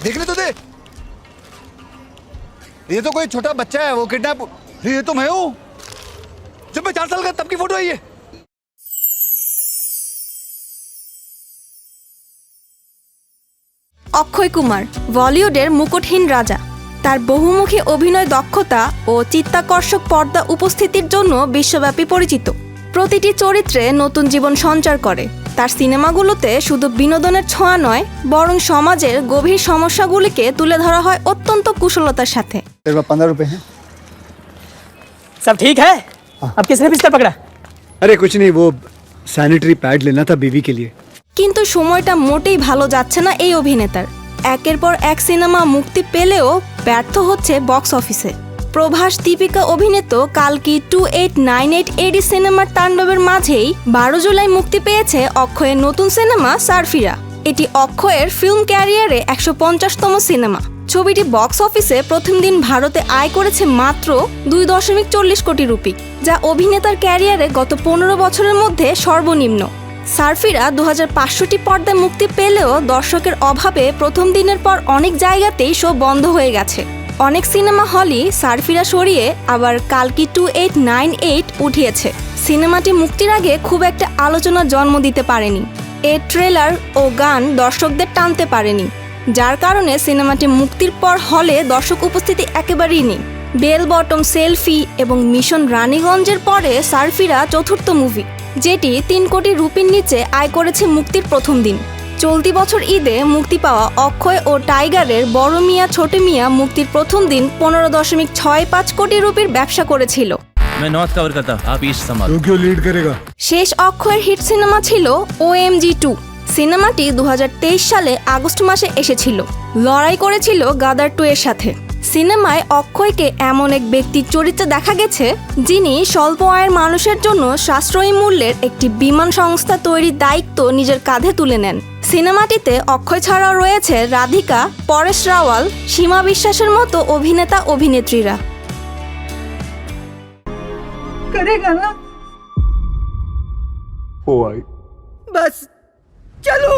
देखने तो दे। ये तो कोई छोटा बच्चा है, वो किडनैप। ये तो मैं हूँ, जब मैं 4 साल का तब की फोटो है ये। অক্ষয় কুমার বলিউডের মুকুটহীন রাজা। তার বহুমুখী অভিনয় দক্ষতা ও চিত্তাকর্ষক পর্দা উপস্থিতির জন্য বিশ্বব্যাপী পরিচিত। প্রতিটি চরিত্রে নতুন জীবন সঞ্চার করে। তার সিনেমাগুলোতে শুধু বিনোদনের ছোঁয়া নয়, বরং সমাজের গভীর সমস্যাগুলিকে তুলে ধরা হয় অত্যন্ত কুশলতার সাথে। 15 रुपए हैं। सब ठीक है? अब किसने बिस्तर पकड़ा? अरे कुछ नहीं, वो सैनिटरी पैड लेना था बीवी के लिए। কিন্তু সময়টা মোটেই ভালো যাচ্ছে না এই অভিনেতার। একের পর এক সিনেমা মুক্তি পেলেও ব্যর্থ হচ্ছে বক্স অফিসে। প্রভাস দীপিকা অভিনীত কালকি 2898 এডি সিনেমার তাণ্ডবের মাঝেই 12 জুলাই মুক্তি পেয়েছে অক্ষয়ের নতুন সিনেমা সারফিরা। এটি অক্ষয়ের ফিল্ম ক্যারিয়ারে 150তম সিনেমা। ছবিটি বক্স অফিসে প্রথম দিন ভারতে আয় করেছে মাত্র 2.40 কোটি রুপি, যা অভিনেতার ক্যারিয়ারে গত 15 বছরের মধ্যে সর্বনিম্ন। সারফিরা 2500টি পর্দায় মুক্তি পেলেও দর্শকের অভাবে প্রথম দিনের পর অনেক জায়গাতেই শো বন্ধ হয়ে গেছে। অনেক সিনেমা হলই সারফিরা সরিয়ে আবার কালকি 2898 উঠিয়েছে। সিনেমাটি মুক্তির আগে খুব একটা আলোচনার জন্ম দিতে পারেনি। এর ট্রেলার ও গান দর্শকদের টানতে পারেনি, যার কারণে সিনেমাটি মুক্তির পর হলে দর্শক উপস্থিতি একেবারেই নেই। বেল বটম, সেলফি এবং মিশন রানীগঞ্জের পরে সারফিরা চতুর্থ মুভি, যেটি 3 কোটি রুপির নিচে আয় করেছে মুক্তির প্রথম দিন। চলতি বছর ঈদে মুক্তি পাওয়া অক্ষয় ও টাইগারের বড় মিয়া ছোট মিয়া মুক্তির প্রথম দিন 15.65 কোটি রুপির ব্যবসা করেছিল। मैं नॉर्थ कवर करता, आप ईस्ट संभालो। तू क्यों लीड करेगा? শেষ অক্ষয়ের হিট সিনেমা ছিল OMG 2। সিনেমাটি 2023 সালে আগস্ট মাসে এসেছিল। লড়াই করেছিল গাদার 2 এর সাথে। সিনেমায় অক্ষয়কে এমন এক ব্যক্তির চরিত্রে দেখা গেছে, যিনি স্বল্প আয়ের মানুষের জন্য সাশ্রয়ী মূল্যের একটি বিমান সংস্থা তৈরির দায়িত্ব নিজের কাঁধে তুলে নেন। সিনেমাটিতে অক্ষয় ছাড়াও রয়েছে রাধিকা, পরেশ রাওয়াল, সীমা বিশ্বাসের মতো অভিনেতা অভিনেত্রীরা। करेगा ना? ओ आई बस चलो।